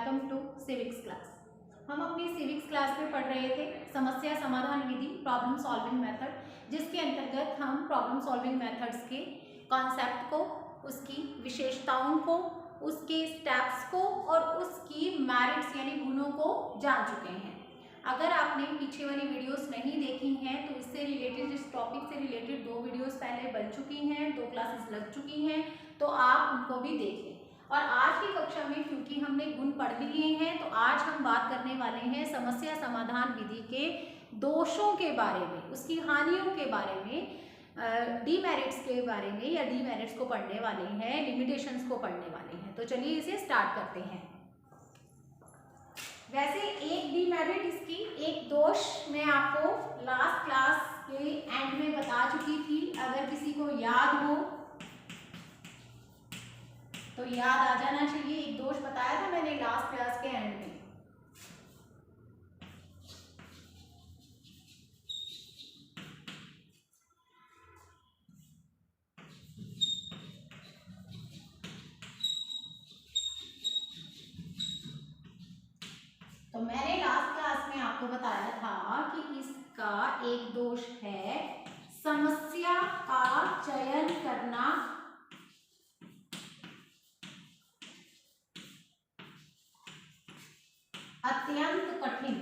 Welcome to civics class. हम अपनी civics class में पढ़ रहे थे समस्या समाधान विधि, प्रॉब्लम सॉल्विंग मेथड, जिसके अंतर्गत हम प्रॉब्लम सॉल्विंग मेथड्स के कॉन्सेप्ट को, उसकी विशेषताओं को, उसके स्टेप्स को और उसकी मेरिट्स यानी गुणों को जान चुके हैं। अगर आपने पीछे वाली वीडियोस नहीं देखी हैं तो इससे रिलेटेड, इस टॉपिक से रिलेटेड 2 वीडियोस पहले बन चुकी हैं, 2 क्लासेस लग चुकी हैं, तो आप उनको भी देख लें। और आज की कक्षा में क्योंकि हमने गुण पढ़ लिए हैं तो आज हम बात करने वाले हैं समस्या समाधान विधि के दोषों के बारे में, उसकी हानियों के बारे में, डीमेरिट्स के बारे में, या डीमेरिट्स को पढ़ने वाले हैं, लिमिटेशंस को पढ़ने वाले हैं। तो चलिए इसे स्टार्ट करते हैं। वैसे एक डीमेरिट, इसकी एक दोष मैं आपको लास्ट क्लास के एंड में बता चुकी थी। अगर किसी को याद हो तो याद आ जाना चाहिए। एक दोष बताया था मैंने लास्ट क्लास के एंड में। तो मैंने लास्ट क्लास में आपको बताया था कि इसका एक दोष है समस्या का चयन करना अत्यंत कठिन।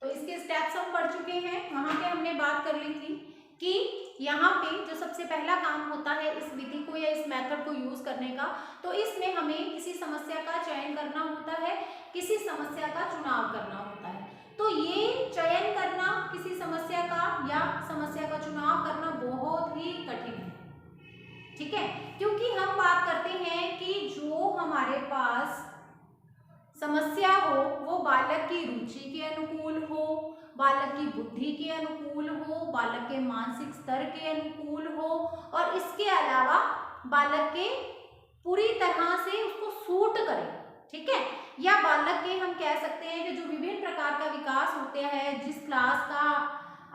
तो इसके स्टेप्स हम पढ़ चुके हैं। वहां पे हमने बात कर ली थी कि यहाँ पे जो सबसे पहला काम होता है इस विधि को या इस मेथड को यूज करने का, तो इसमें हमें किसी समस्या का चयन करना होता है, किसी समस्या का चुनाव करना होता है। तो ये चयन करना किसी समस्या का या समस्या का चुनाव करना बहुत ही कठिन है, ठीक है। क्योंकि हम बात करते हैं कि जो हमारे पास समस्या हो वो बालक की रुचि के अनुकूल हो, बालक की बुद्धि के अनुकूल हो, बालक के मानसिक स्तर के अनुकूल हो, और इसके अलावा बालक के पूरी तरह से उसको सूट करे, ठीक है। या बालक के हम कह सकते हैं कि जो विभिन्न प्रकार का विकास होते हैं, जिस क्लास का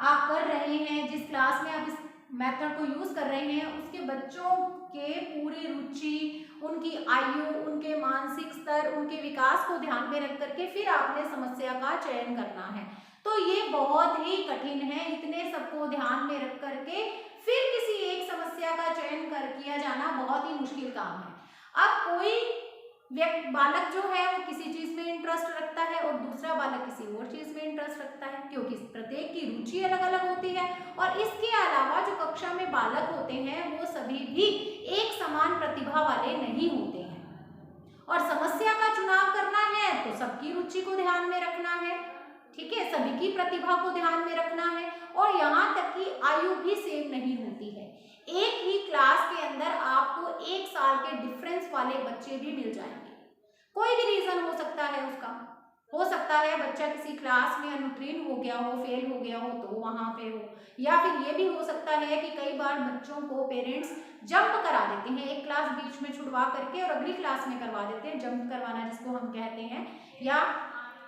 आप कर रहे हैं, जिस क्लास में आप इस मेथड को यूज कर रहे हैं, उसके बच्चों के पूरी रुचि, उनकी आयु, उनके मानसिक स्तर, उनके विकास को ध्यान में रख करके फिर आपने समस्या का चयन करना है। तो ये बहुत ही कठिन है। इतने सबको ध्यान में रख करके फिर किसी एक समस्या का चयन किया जाना बहुत ही मुश्किल काम है। अब कोई बालक जो है वो किसी चीज में इंटरेस्ट रखता है और दूसरा बालक किसी और चीज में इंटरेस्ट रखता है, क्योंकि प्रत्येक की रुचि अलग अलग होती है। और इसके अलावा जो कक्षा में बालक होते हैं वो सभी भी एक समान प्रतिभा वाले नहीं होते हैं। और समस्या का चुनाव करना है तो सबकी रुचि को ध्यान में रखना है, ठीक है, सभी की प्रतिभा को ध्यान में रखना है, और यहाँ तक कि आयु भी सेम नहीं होती है। एक ही क्लास के अंदर आपको 1 साल के डिफरेंस वाले बच्चे भी मिल जाएंगे। कोई भी रीजन हो सकता है उसका, हो सकता है बच्चा किसी क्लास में अनुत्तीर्ण हो गया हो, फेल हो गया हो तो वहां पे हो, या फिर ये भी हो सकता है कि कई बार बच्चों को पेरेंट्स जंप करा देते हैं, एक क्लास बीच में छुड़वा करके और अगली क्लास में करवा देते हैं, जंप करवाना जिसको हम कहते हैं, या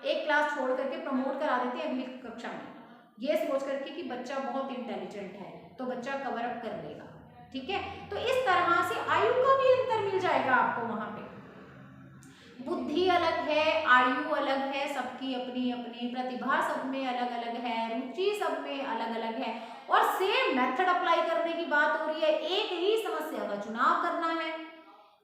एक क्लास छोड़ करके प्रमोट करा देते हैं अगली कक्षा में, ये सोच करके कि बच्चा बहुत इंटेलिजेंट है तो बच्चा कवर अप कर लेगा, ठीक है। तो इस तरह से आयु का भी अंतर मिल जाएगा आपको। वहां पे बुद्धि अलग है, आयु अलग है, सबकी अपनी अपनी प्रतिभा सब में अलग अलग है, रुचि सब में अलग अलग है, और सेम मेथड अप्लाई करने की बात हो रही है। एक ही समस्या का चुनाव करना है,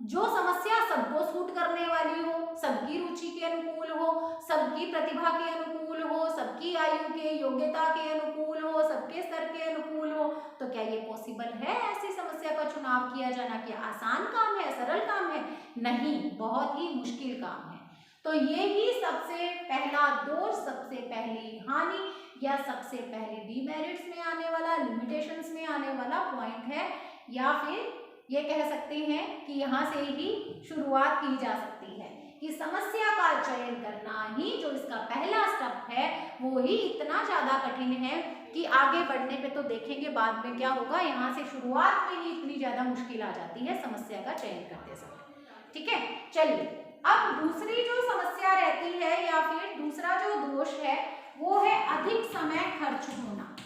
जो समस्या सबको सूट करने वाली हो, सबकी रुचि के अनुकूल हो, सबकी प्रतिभा के अनुकूल हो, सबकी आयु के, योग्यता के अनुकूल हो, सबके स्तर के अनुकूल हो। तो क्या ये पॉसिबल है ऐसी समस्या का चुनाव किया जाना? क्या आसान काम है, सरल काम है? नहीं, बहुत ही मुश्किल काम है। तो ये ही सबसे पहला दोष, सबसे पहली हानि या सबसे पहले डीमेरिट्स में आने वाला, लिमिटेशंस में आने वाला पॉइंट है, या फिर ये कह सकते हैं कि यहाँ से ही शुरुआत की जा सकती है कि समस्या का चयन करना ही जो इसका पहला स्टेप है वो ही इतना ज्यादा कठिन है कि आगे बढ़ने पे तो देखेंगे बाद में क्या होगा। यहाँ से शुरुआत में ही इतनी ज्यादा मुश्किल आ जाती है समस्या का चयन करते समय, ठीक है। चलिए, अब दूसरी जो समस्या रहती है या फिर दूसरा जो दोष है वो है अधिक समय खर्च होना।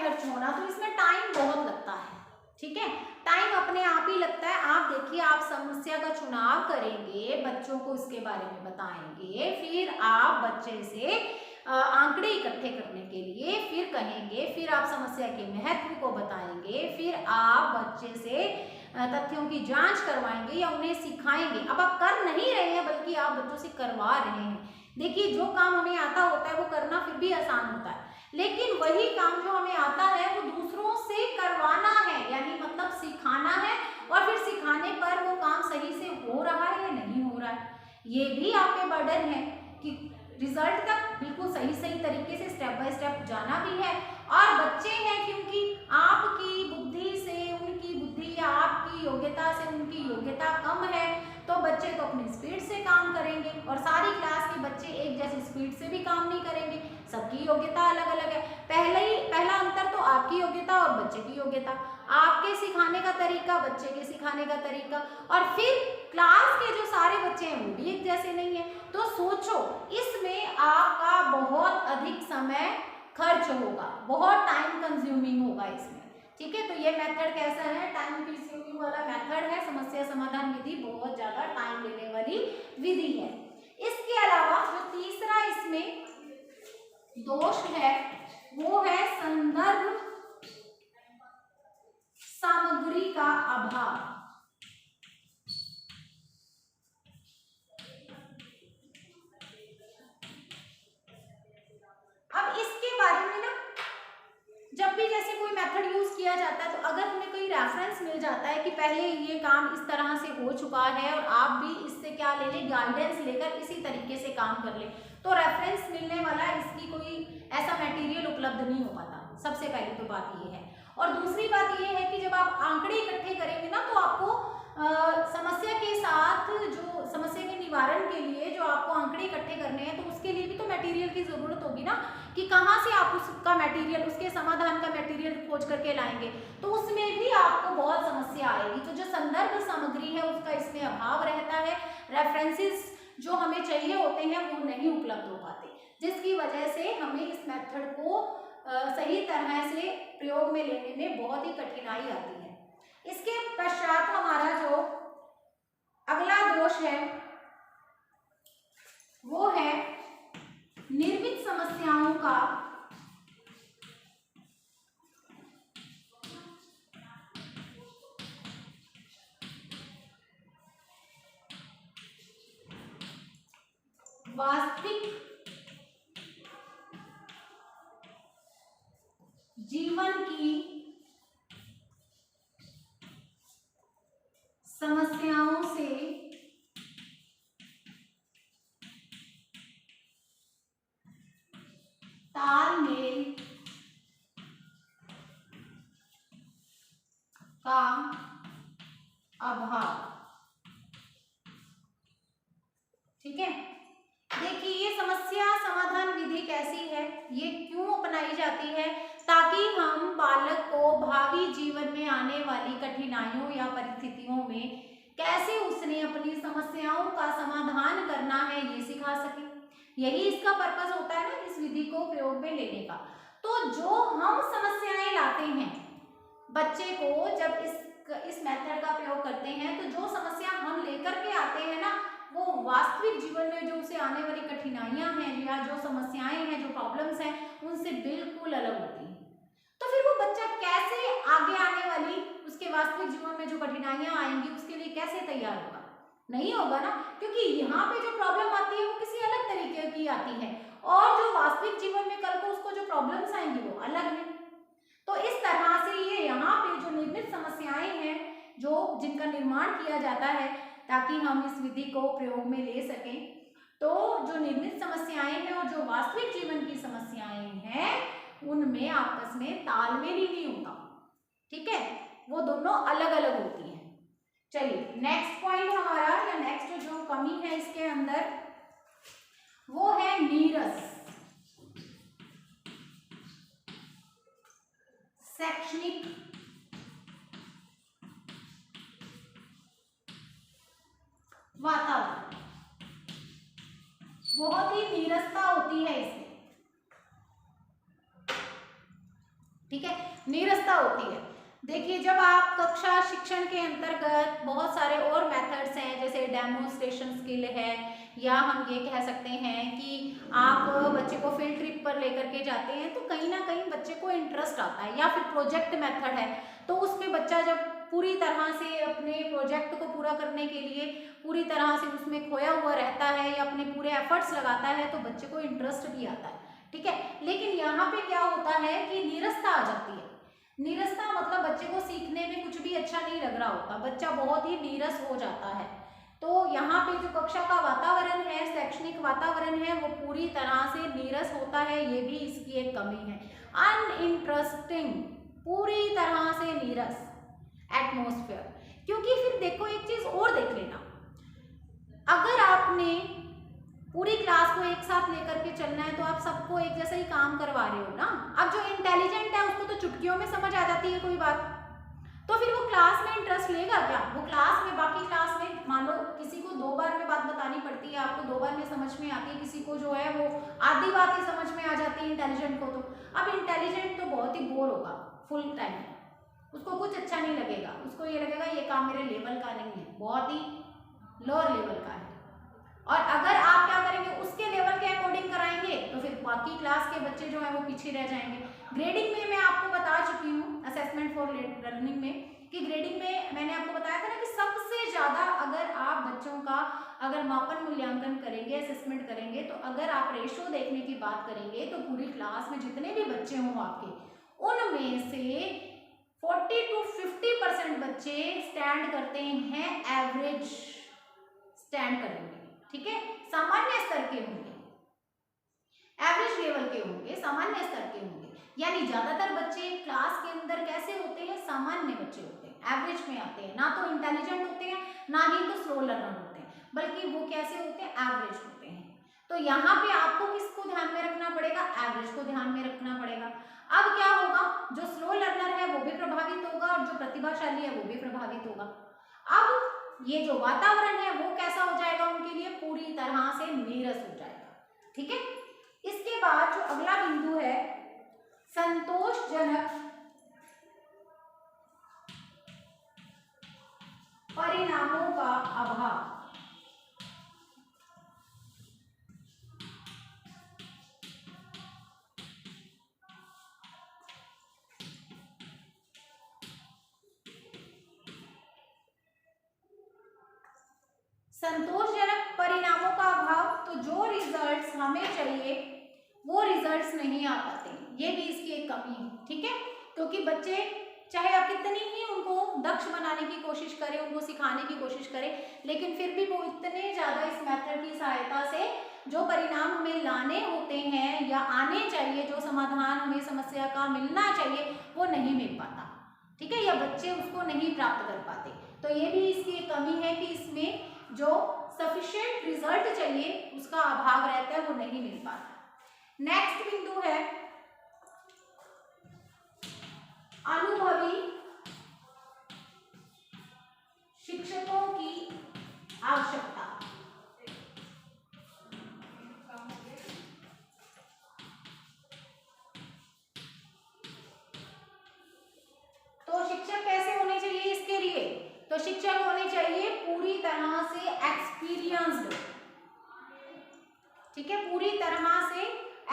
खर्च होना, तो इसमें टाइम बहुत लगता है। ठीक है, टाइम अपने आप ही लगता है। आप देखिए, आप समस्या का चुनाव करेंगे, बच्चों को इसके बारे में बताएंगे, फिर आप बच्चे से आंकड़े इकट्ठे करने के लिए फिर कहेंगे, फिर आप समस्या के महत्व को बताएंगे, फिर आप बच्चे से तथ्यों की जांच करवाएंगे या उन्हें सिखाएंगे। अब आप कर नहीं रहे हैं, बल्कि आप बच्चों से करवा रहे हैं। देखिए, जो काम हमें आता होता है वो करना फिर भी आसान होता है, लेकिन वही काम जो हमें आता है वो दूसरों से करवाना है, यानी मतलब सिखाना है, और फिर सिखाने पर वो काम सही से हो रहा है या नहीं हो रहा है, ये भी आप पे बर्डन है कि रिजल्ट तक बिल्कुल सही तरीके से स्टेप बाय स्टेप जाना भी है। और बच्चे हैं, क्योंकि आपकी बुद्धि से उनकी बुद्धि या आपकी योग्यता से उनकी योग्यता कम है, तो बच्चे तो अपनी स्पीड से काम करेंगे, और सारी क्लास के बच्चे एक जैसी स्पीड से भी काम नहीं करेंगे, सबकी योग्यता अलग अलग है। पहला अंतर तो आपकी योग्यता और बच्चे की योग्यता, आपके सिखाने का तरीका, बच्चे के सिखाने का तरीका, और फिर क्लास के जो सारे बच्चे हैं वो भी एक जैसे नहीं है। तो सोचो, इसमें आपका बहुत अधिक समय खर्च होगा, बहुत टाइम कंज्यूमिंग होगा इसमें। ठीक है, तो ये मेथड कैसा है, टाइम कंज्यूमिंग वाला मेथड है। समस्या समाधान विधि बहुत ज्यादा टाइम लेने वाली विधि है। इसके अलावा जो तीसरा इसमें दोष है वो है संदर्भ सामग्री का अभाव। अब इसके बारे में ना, जब भी जैसे कोई मेथड यूज किया जाता है, तो अगर हमें कोई रेफरेंस मिल जाता है कि पहले ये काम इस तरह से हो चुका है और आप भी इससे क्या ले लें, गाइडेंस लेकर इसी तरीके से काम कर लें, तो रेफरेंस मिलने वाला इसकी कोई ऐसा मटेरियल उपलब्ध नहीं हो पाता। सबसे पहली तो बात ये है। और दूसरी बात ये है कि जब आप आंकड़े इकट्ठे करेंगे ना, तो आपको समस्या के साथ, जो समस्या के निवारण के लिए जो आपको आंकड़े इकट्ठे करने हैं, तो उसके लिए भी तो मटेरियल की जरूरत होगी ना, कि कहाँ से आप उसका मटेरियल, उसके समाधान का मटेरियल खोज करके लाएंगे, तो उसमें भी आपको बहुत समस्या आएगी। तो जो संदर्भ सामग्री है उसका इसमें अभाव रहता है, रेफरेंसेस जो हमें चाहिए होते हैं वो नहीं उपलब्ध हो पाते, जिसकी वजह से हमें इस मेथड को सही तरह से प्रयोग में लेने में बहुत ही कठिनाई आती है। इसके पश्चात हमारा जो अगला दोष है वो है निर्मित समस्याओं का वास्तविक जीवन की समस्याओं से तालमेल का अभाव। ठीक है, देखिए ये समस्या समाधान विधि कैसी है, ये क्यों अपनाई जाती है, ताकि हम बालक को भावी जीवन में आने वाली कठिनाइयों या परिस्थितियों में कैसे उसने अपनी समस्याओं का समाधान करना है ये सिखा सके। यही इसका पर्पस होता है ना, इस विधि को प्रयोग में लेने का। तो जो हम समस्याएं लाते हैं बच्चे को, जब इस मेथड का प्रयोग करते हैं, तो जो समस्या हम लेकर के आते हैं ना, वो वास्तविक जीवन में जो उसे आने वाली कठिनाइयां हैं या जो समस्याएं हैं, जो प्रॉब्लम्स हैं, उनसे बिल्कुल अलग होती हैं। तो फिर वो बच्चा कैसे आगे आने वाली उसके वास्तविक जीवन में जो कठिनाइयां आएंगी उसके लिए कैसे तैयार होगा? नहीं होगा ना, क्योंकि यहाँ पे जो प्रॉब्लम आती है वो किसी अलग तरीके की आती है, और जो वास्तविक जीवन में कल को उसको जो प्रॉब्लम्स आएंगी वो अलग है। तो इस तरह से ये यहाँ पे जो निर्मित समस्याएं हैं, जो जिनका निर्माण किया जाता है ताकि हम इस विधि को प्रयोग में ले सकें, तो जो निर्मित समस्याएं हैं और जो वास्तविक जीवन की समस्याएं हैं उनमें आपस में तालमेल ही नहीं होता। ठीक है, वो दोनों अलग अलग होती हैं। चलिए नेक्स्ट पॉइंट हमारा, या नेक्स्ट जो कमी है इसके अंदर, वो है नीरस शैक्षणिक वातावरण। बहुत ही नीरसता होती है इसमें। ठीक है, नीरसता होती है। देखिए जब आप कक्षा शिक्षण के अंतर्गत बहुत सारे और मेथड्स हैं, जैसे डेमोन्स्ट्रेशन स्किल है, या हम ये कह सकते हैं कि आप बच्चे को फील्ड ट्रिप पर लेकर के जाते हैं, तो कहीं ना कहीं बच्चे को इंटरेस्ट आता है, या फिर प्रोजेक्ट मेथड है, तो उसमें बच्चा जब पूरी तरह से अपने प्रोजेक्ट को पूरा करने के लिए पूरी तरह से उसमें खोया हुआ रहता है या अपने पूरे एफर्ट्स लगाता है, तो बच्चे को इंटरेस्ट भी आता है। ठीक है, लेकिन यहाँ पे क्या होता है कि नीरसता आ जाती है। नीरसता मतलब बच्चे को सीखने में कुछ भी अच्छा नहीं लग रहा होता, बच्चा बहुत ही नीरस हो जाता है। तो यहाँ पे जो कक्षा का वातावरण है, शैक्षणिक वातावरण है, वो पूरी तरह से नीरस होता है, ये भी इसकी एक कमी है। अनइंटरेस्टिंग, पूरी तरह से नीरस एटमोस्फेयर। क्योंकि फिर देखो एक चीज और देख लेना, अगर आपने पूरी क्लास को एक साथ लेकर के चलना है तो आप सबको एक जैसा ही काम करवा रहे हो ना। अब जो इंटेलिजेंट है उसको तो चुटकियों में समझ आ जाती है कोई बात, तो फिर वो क्लास में इंटरेस्ट लेगा क्या? वो क्लास में, बाकी क्लास में मान लो किसी को 2 बार में बात बतानी पड़ती है, आपको 2 बार में समझ में आती है, किसी को जो है वो आधी बात ही समझ में आ जाती है इंटेलिजेंट को। तो अब इंटेलिजेंट तो बहुत ही बोर होगा फुल टाइम, उसको कुछ अच्छा नहीं लगेगा, उसको ये लगेगा ये काम मेरे लेवल का नहीं है, बहुत ही लोअर लेवल का है। और अगर आप क्या करेंगे, उसके लेवल के अकॉर्डिंग कराएंगे, तो फिर बाकी क्लास के बच्चे जो है वो पीछे रह जाएंगे। ग्रेडिंग में मैं आपको बता चुकी हूँ असेसमेंट फॉर लर्निंग में, कि ग्रेडिंग में मैंने आपको बताया था ना कि सबसे ज्यादा अगर आप बच्चों का अगर मापन मूल्यांकन करेंगे, असेसमेंट करेंगे, तो अगर आप रेशो देखने की बात करेंगे तो पूरी क्लास में जितने भी बच्चे हों आपके, उनमें से 40 to 50% बच्चे स्टैंड करते हैं, एवरेज स्टैंड करेंगे। ठीक है, सामान्य स्तर के होंगे, एवरेज लेवल के होंगे, सामान्य स्तर के होंगे। यानी ज्यादातर बच्चे क्लास के अंदर कैसे होते हैं, सामान्य बच्चे होते हैं, एवरेज में आते हैं, ना तो इंटेलिजेंट होते हैं ना ही तो स्लो लर्नर होते हैं, बल्कि वो कैसे होते हैं, एवरेज होते हैं। तो यहाँ पे आपको किसको ध्यान में रखना पड़ेगा, एवरेज को ध्यान में रखना पड़ेगा। अब क्या होगा, जो स्लो लर्नर है वो भी प्रभावित होगा और जो प्रतिभाशाली है वो भी प्रभावित होगा। अब ये जो वातावरण है वो कैसा हो जाएगा उनके लिए, पूरी तरह से नीरस हो जाएगा। ठीक है, इसके बाद जो अगला बिंदु है, संतोषजनक परिणामों का अभाव। संतोषजनक परिणामों का अभाव, तो जो रिजल्ट्स हमें चाहिए वो रिजल्ट्स नहीं आ पाते, ये भी इसकी एक कमी है। ठीक है, क्योंकि बच्चे चाहे आप कितनी ही उनको दक्ष बनाने की कोशिश करें, उनको सिखाने की कोशिश करें, लेकिन फिर भी वो इतने ज्यादा इस मेथड की सहायता से जो परिणाम हमें लाने होते हैं या आने चाहिए, जो समाधान हमें समस्या का मिलना चाहिए, वो नहीं मिल पाता। ठीक है, या बच्चे उसको नहीं प्राप्त कर पाते। तो ये भी इसकी एक कमी है कि इसमें जो सफिशिएंट रिजल्ट चाहिए उसका अभाव रहता है, वो नहीं मिल पाता। नेक्स्ट बिंदु है अनुभवी शिक्षकों की आवश्यकता। तो शिक्षक कैसे होने चाहिए इसके लिए, तो शिक्षक होने चाहिए पूरी तरह से एक्सपीरियंस्ड। ठीक है, पूरी तरह से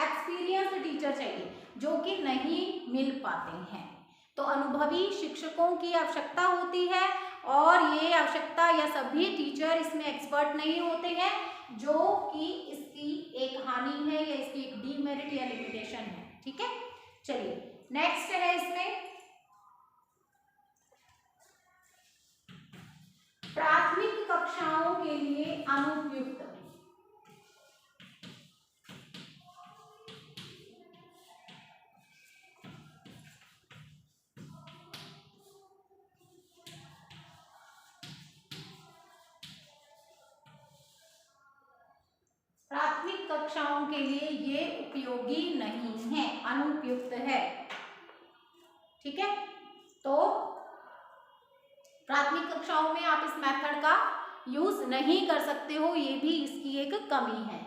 एक्सपीरियंस्ड टीचर चाहिए, जो कि नहीं मिल पाते हैं। तो अनुभवी शिक्षकों की आवश्यकता होती है, और ये आवश्यकता या सभी टीचर इसमें एक्सपर्ट नहीं होते हैं, जो कि इसकी एक हानि है या इसकी एक डीमेरिट या लिमिटेशन है। ठीक है, चलिए नेक्स्ट है इसमें प्राथमिक कक्षाओं के लिए अनुपयुक्त। प्राथमिक कक्षाओं के लिए ये उपयोगी नहीं है, अनुपयुक्त है। ठीक है, तो प्राथमिक कक्षाओं में आप इस मेथड का यूज नहीं कर सकते हो, ये भी इसकी एक कमी है।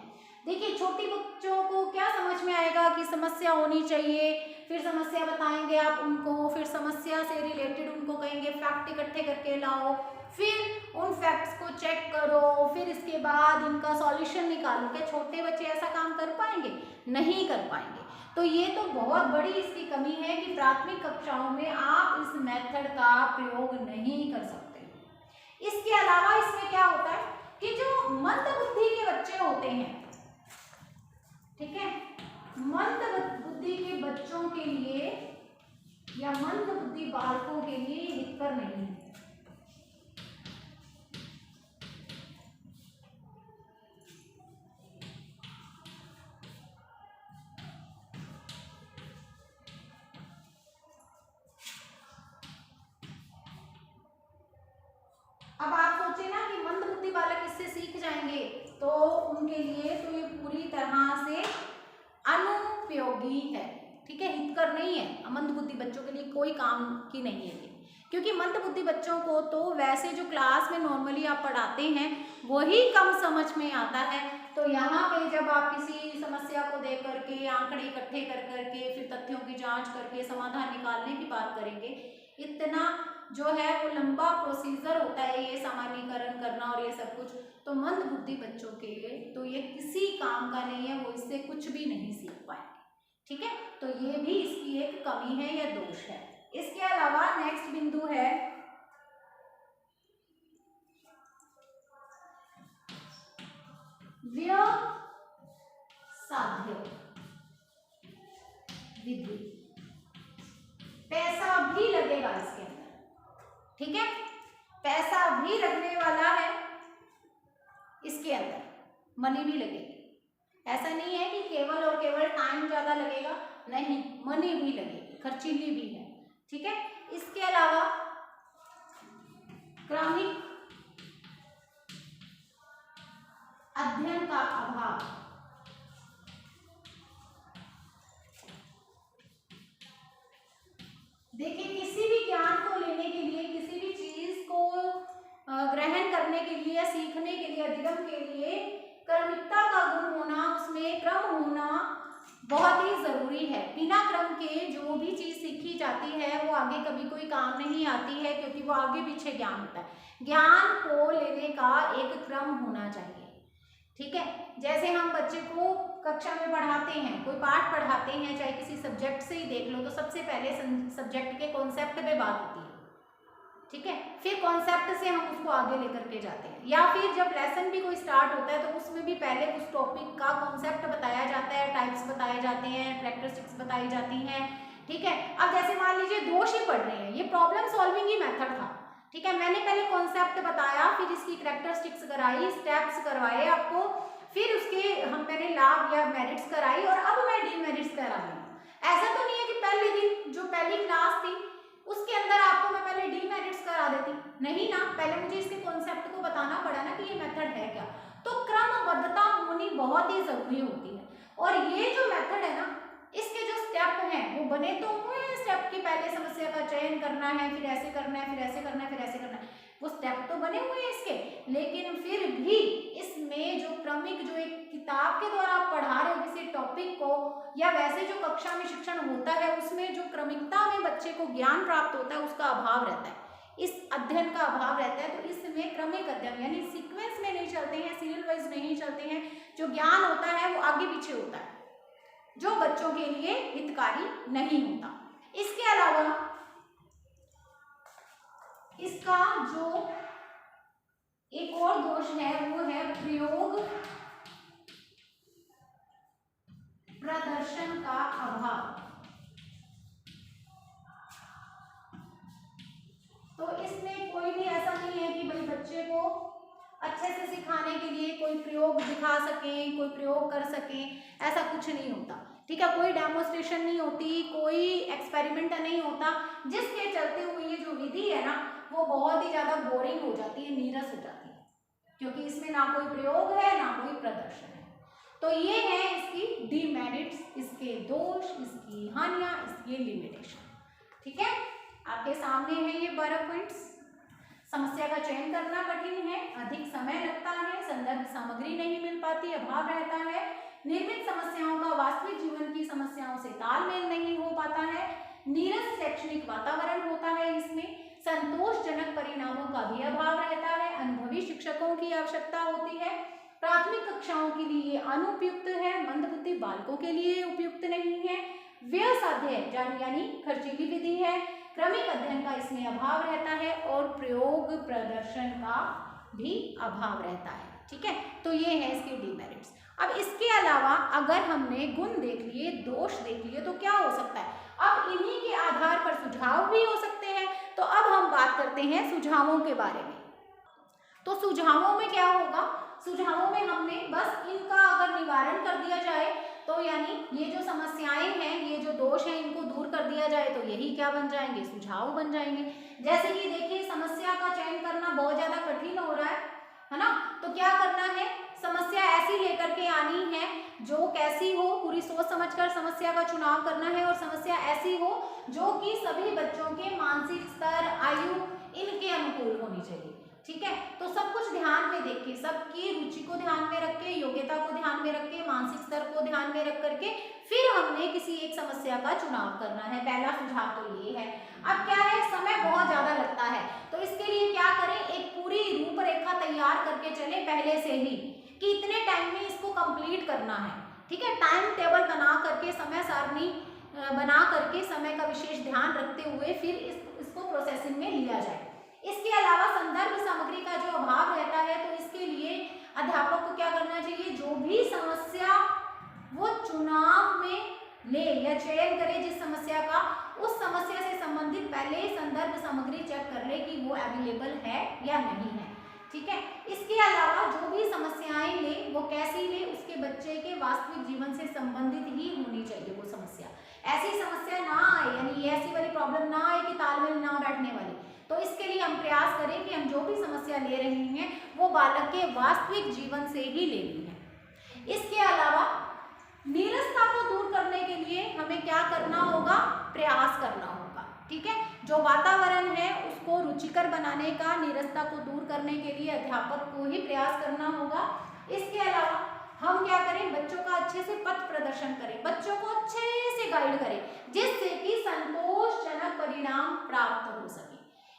देखिए छोटे बच्चों को क्या समझ में आएगा कि समस्या होनी चाहिए, फिर समस्या बताएंगे आप उनको, फिर समस्या से रिलेटेड उनको कहेंगे फैक्ट इकट्ठे करके लाओ, फिर उन फैक्ट्स को चेक करो, फिर इसके बाद इनका सॉल्यूशन निकालो। क्या छोटे बच्चे ऐसा काम कर पाएंगे? नहीं कर पाएंगे। तो ये तो बहुत बड़ी इसकी कमी है कि प्राथमिक कक्षाओं में आप इस मेथड का प्रयोग नहीं कर सकते। इसके अलावा इसमें क्या होता है कि जो मंद बुद्धि के बच्चे होते हैं, ठीक है, मंद बुद्धि के बच्चों के लिए या मंद बुद्धि बालकों के लिए हितकर नहीं है। अब आप सोचे ना कि मंद बुद्धि बालक इससे सीख जाएंगे, तो उनके लिए तो ये पूरी तरह से अनुपयोगी है, ठीक है, हितकर नहीं है। मंद बुद्धि बच्चों के लिए कोई काम की नहीं है ये, क्योंकि मंद बुद्धि बच्चों को तो वैसे जो क्लास में नॉर्मली आप पढ़ाते हैं वही कम समझ में आता है। तो यहाँ पे जब आप किसी समस्या को देख करके आंकड़े इकट्ठे कर करके फिर तथ्यों की जांच करके समाधान निकालने की बात करेंगे, इतना जो है वो लंबा प्रोसीजर होता है ये सामान्यीकरण करना और ये सब कुछ, तो मंद बुद्धि बच्चों के लिए तो ये किसी काम का नहीं है, वो इससे कुछ भी नहीं सीख पाएंगे, ठीक है। तो ये भी इसकी एक कमी है या दोष है। इसके अलावा नेक्स्ट बिंदु है व्यवसाध्य विधि। पैसा भी लगेगा इसके अंदर, ठीक है, पैसा भी लगने वाला है इसके अंदर, मनी भी लगेगी। ऐसा नहीं है कि केवल और केवल टाइम ज्यादा लगेगा, नहीं, मनी भी लगेगी, खर्चीली भी है, ठीक है। इसके अलावा क्रमिक अध्ययन का अभाव। देखिए, किसी भी ज्ञान को लेने के लिए, किसी भी चीज को ग्रहण करने के लिए या सीखने के लिए, अधिगम के लिए क्रमिकता का गुण होना, उसमें क्रम होना बहुत ही जरूरी है। बिना क्रम के जो भी चीज सीखी जाती है वो आगे कभी कोई काम नहीं आती है, क्योंकि वो आगे पीछे ज्ञान होता है। ज्ञान को लेने का एक क्रम होना चाहिए, ठीक है। जैसे हम बच्चे को कक्षा में पढ़ाते हैं, कोई पाठ पढ़ाते हैं, चाहे किसी सब्जेक्ट से ही देख लो, तो सबसे पहले सब्जेक्ट के कॉन्सेप्ट पे बात होती है, ठीक है, फिर कॉन्सेप्ट से हम उसको आगे लेकर के जाते हैं, या फिर जब लेसन भी कोई स्टार्ट होता है तो उसमें भी पहले उस टॉपिक का कॉन्सेप्ट बताया जाता है, टाइप्स बताए जाते हैं, कैरेक्टरिस्टिक्स बताई जाती हैं, ठीक है। अब जैसे मान लीजिए दोष ही पढ़ रहे हैं, ये प्रॉब्लम सॉल्विंग ही मेथड था, ठीक है, मैंने पहले कॉन्सेप्ट बताया, फिर इसकी कैरेक्टरिस्टिक्स कराई, स्टेप्स करवाए आपको, फिर उसके मैंने लाभ या मेरिट्स कराई, और अब मैं डीमेरिट्स करा रही हूँ। ऐसा तो नहीं है कि पहले दिन जो पहली क्लास थी उसके अंदर आपको मैं पहले डीमेरिट्स करा देती, नहीं ना, पहले मुझे इसके कॉन्सेप्ट को बताना पड़ा ना कि ये मेथड है क्या। तो क्रमबद्धता होनी बहुत ही जरूरी होती है, और ये जो मेथड है ना, इसके जो स्टेप हैं वो बने तो हुए हैं। स्टेप की पहले समस्या का चयन करना है, फिर ऐसे करना है, फिर ऐसे करना है, फिर ऐसे करना है, वो स्टेप तो बने हुए हैं इसके, लेकिन फिर भी इसमें जो क्रमिक, जो एक किताब के द्वारा आप पढ़ा रहे हो किसी टॉपिक को, या वैसे जो कक्षा में शिक्षण होता है उसमें जो क्रमिकता में बच्चे को ज्ञान प्राप्त होता है उसका अभाव रहता है, इस अध्ययन का अभाव रहता है। तो इसमें क्रमिक अध्ययन यानी सीक्वेंस में नहीं चलते हैं, सीरियल वाइज नहीं चलते हैं, जो ज्ञान होता है वो आगे पीछे होता है, जो बच्चों के लिए हितकारी नहीं होता। इसके अलावा इसका जो एक और दोष है वो है प्रयोग प्रदर्शन का अभाव। तो इसमें कोई भी ऐसा नहीं है कि भाई बच्चे को अच्छे से सिखाने के लिए कोई प्रयोग दिखा सकें, कोई प्रयोग कर सकें, ऐसा कुछ नहीं होता, ठीक है, कोई डेमोन्स्ट्रेशन नहीं होती, कोई एक्सपेरिमेंट नहीं होता, जिसके चलते हुए ये जो विधि है ना वो बहुत ही ज्यादा बोरिंग हो जाती है, नीरस हो जाती है, क्योंकि इसमें ना कोई प्रयोग है ना कोई प्रदर्शन है। तो ये है इसकी डीमेरिट्स, इसके दोष, इसकी हानियां, इसकी लिमिटेशन, ठीक है। आपके सामने है ये 12 पॉइंट्स। समस्या का चयन करना कठिन है, अधिक समय लगता है, संदर्भ सामग्री नहीं मिल पाती, अभाव रहता है, निर्मित समस्याओं का वास्तविक जीवन की समस्याओं से तालमेल नहीं हो पाता है, नीरस शैक्षणिक वातावरण होता है, इसमें संतोषजनक परिणामों का भी अभाव रहता है, अनुभवी शिक्षकों की आवश्यकता होती है, प्राथमिक कक्षाओं के लिए अनुपयुक्त है, मंदबुद्धि बालकों के लिए उपयुक्त नहीं है, व्यय साध्य यानी खर्चीली विधि है, क्रमिक अध्ययन का इसमें अभाव रहता है और प्रयोग प्रदर्शन का भी अभाव रहता है। ठीक है, तो ये है इसके डिमेरिट्स। अब इसके अलावा अगर हमने गुण देख लिए, दोष देख लिए, तो क्या हो सकता है? अब इन्हीं के आधार पर सुझाव भी हो सकते हैं। तो अब हम बात करते हैं सुझावों के बारे में। तो सुझावों में क्या होगा? सुझावों में हमने बस इनका अगर निवारण कर दिया जाए, तो यानी ये जो समस्याएं हैं, ये जो दोष हैं, इनको दूर कर दिया जाए तो यही क्या बन जाएंगे? सुझाव बन जाएंगे। जैसे कि देखिए, समस्या का चयन करना बहुत ज्यादा कठिन हो रहा है ना? तो क्या करना है? समस्या ऐसी लेकर के आनी है जो कैसी हो, पूरी सोच समझकर समस्या का चुनाव करना है, और समस्या ऐसी हो जो कि सभी बच्चों के मानसिक स्तर, आयु, इनके अनुकूल होनी चाहिए। ठीक है, तो सब कुछ ध्यान में देख के, सबकी रुचि को ध्यान में रख के, योग्यता को ध्यान में रख के, मानसिक स्तर को ध्यान में रख करके फिर हमने किसी एक समस्या का चुनाव करना है। पहला सुझाव तो ये है। अब क्या है, समय बहुत ज्यादा लगता है, तो इसके लिए क्या करें? एक पूरी रूपरेखा तैयार करके चले पहले से ही कि इतने टाइम में इसको कंप्लीट करना है। ठीक है, टाइम टेबल बना करके, समय सारणी बना करके, समय का विशेष ध्यान रखते हुए फिर इसको प्रोसेसिंग में लिया जाए। इसके अलावा संदर्भ सामग्री का जो अभाव रहता है, तो इसके लिए अध्यापक को क्या करना चाहिए? जो भी समस्या वो चुनाव में ले या चयन करे जिस समस्या का, उस समस्या से संबंधित पहले संदर्भ सामग्री चेक कर ले कि वो अवेलेबल है या नहीं है। ठीक है, इसके अलावा जो भी समस्याएं ले वो कैसी ले, उसके बच्चे के वास्तविक जीवन से संबंधित ही होनी चाहिए वो समस्या। ऐसी समस्या ना आए, यानी ऐसी वाली प्रॉब्लम ना आए कि तालमेल ना बैठने वाली। तो इसके लिए हम प्रयास करें कि हम जो भी समस्या ले रहे हैं वो बालक के वास्तविक जीवन से ही लेनी है। इसके अलावा नीरसता को दूर करने के लिए हमें क्या करना होगा? प्रयास करना होगा। ठीक है, जो वातावरण है उसको रुचिकर बनाने का, नीरसता को दूर करने के लिए अध्यापक को ही प्रयास करना होगा। इसके अलावा हम क्या करें? बच्चों का अच्छे से पथ प्रदर्शन करें, बच्चों को अच्छे से गाइड करें, जिससे कि संतोषजनक परिणाम प्राप्त हो सके।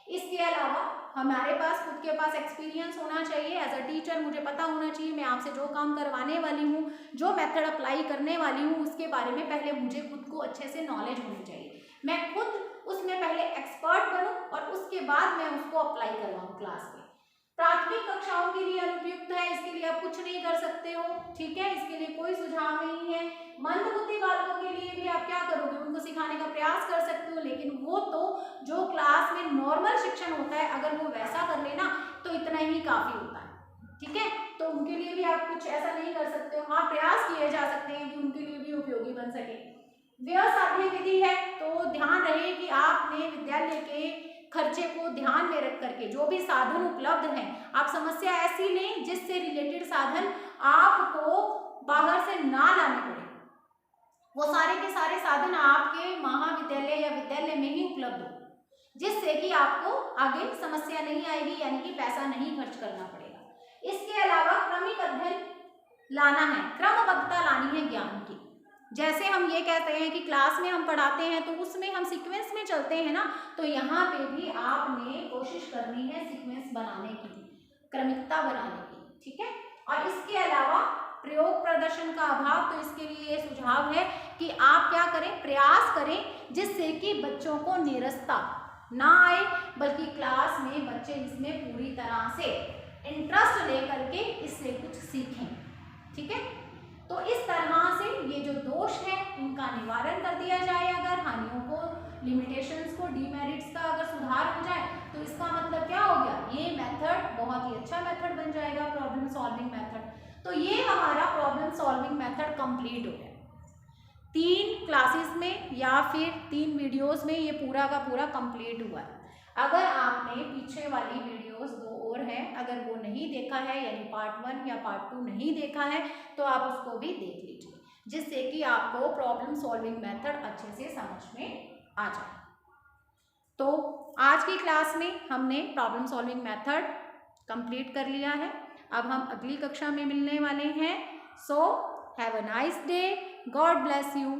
इसके अलावा हमारे पास खुद के पास एक्सपीरियंस होना चाहिए। एज अ टीचर मुझे पता होना चाहिए मैं आपसे जो काम करवाने वाली हूँ, जो मेथड अप्लाई करने वाली हूँ, उसके बारे में पहले मुझे खुद को अच्छे से नॉलेज होनी चाहिए। मैं खुद उसमें पहले एक्सपर्ट बनूं और उसके बाद मैं उसको अप्लाई करवाऊँ क्लास में। प्राथमिक कक्षाओं के लिए अनुपयुक्त है, इसके लिए आप कुछ नहीं कर सकते हो। ठीक है, इसके लिए कोई सुझाव नहीं है। मंदबुद्धि बालकों के लिए भी आप क्या करोगे? उनको सिखाने का प्रयास कर सकते हो, लेकिन वो तो जो क्लास में नॉर्मल शिक्षण होता है, अगर वो वैसा कर लेना तो इतना ही काफी होता है। ठीक है, तो उनके लिए भी आप कुछ ऐसा नहीं कर सकते हो। हाँ, प्रयास किए जा सकते हैं कि उनके लिए भी उपयोगी बन सके। व्यय साध्य विधि है, तो ध्यान रहे कि आपने विद्यालय के खर्चे को ध्यान में रख करके जो भी साधन उपलब्ध हैं, आप समस्या ऐसी लें जिससे रिलेटेड साधन आपको बाहर से ना लाने पड़े। वो सारे के सारे साधन आपके महाविद्यालय या विद्यालय में ही उपलब्ध हो, जिससे कि आपको आगे समस्या नहीं आएगी, यानी कि पैसा नहीं खर्च करना पड़ेगा। इसके अलावा क्रमिक अध्ययन लाना है, क्रमबद्धता लानी है ज्ञान की। जैसे हम ये कहते हैं कि क्लास में हम पढ़ाते हैं तो उसमें हम सीक्वेंस में चलते हैं ना, तो यहाँ पे भी आपने कोशिश करनी है सीक्वेंस बनाने की, क्रमिकता बनाने की। ठीक है, और इसके अलावा प्रयोग प्रदर्शन का अभाव, तो इसके लिए ये सुझाव है कि आप क्या करें? प्रयास करें जिससे कि बच्चों को नीरसता ना आए, बल्कि क्लास में बच्चे इसमें पूरी तरह से इंटरेस्ट लेकर के इससे कुछ सीखें। ठीक है, तो इस तरह से ये जो दोष है इनका निवारण कर दिया जाए, अगर हानियों को, लिमिटेशंस को, डीमेरिट्स का अगर सुधार हो जाए, तो इसका मतलब क्या हो गया? ये मेथड बहुत ही अच्छा मेथड बन जाएगा, प्रॉब्लम सॉल्विंग मेथड। तो ये हमारा प्रॉब्लम सॉल्विंग मेथड कंप्लीट हो गया। 3 क्लासेस में या फिर 3 वीडियोस में ये पूरा का पूरा कंप्लीट हुआ है। अगर आपने पीछे वाली वीडियोस 2 और हैं, अगर वो नहीं देखा है, यानी पार्ट 1 या पार्ट 2 नहीं देखा है, तो आप उसको भी देख लीजिए, जिससे कि आपको प्रॉब्लम सॉल्विंग मेथड अच्छे से समझ में आ जाए। तो आज की क्लास में हमने प्रॉब्लम सॉल्विंग मेथड कंप्लीट कर लिया है। अब हम अगली कक्षा में मिलने वाले हैं। So have a nice day, God bless you.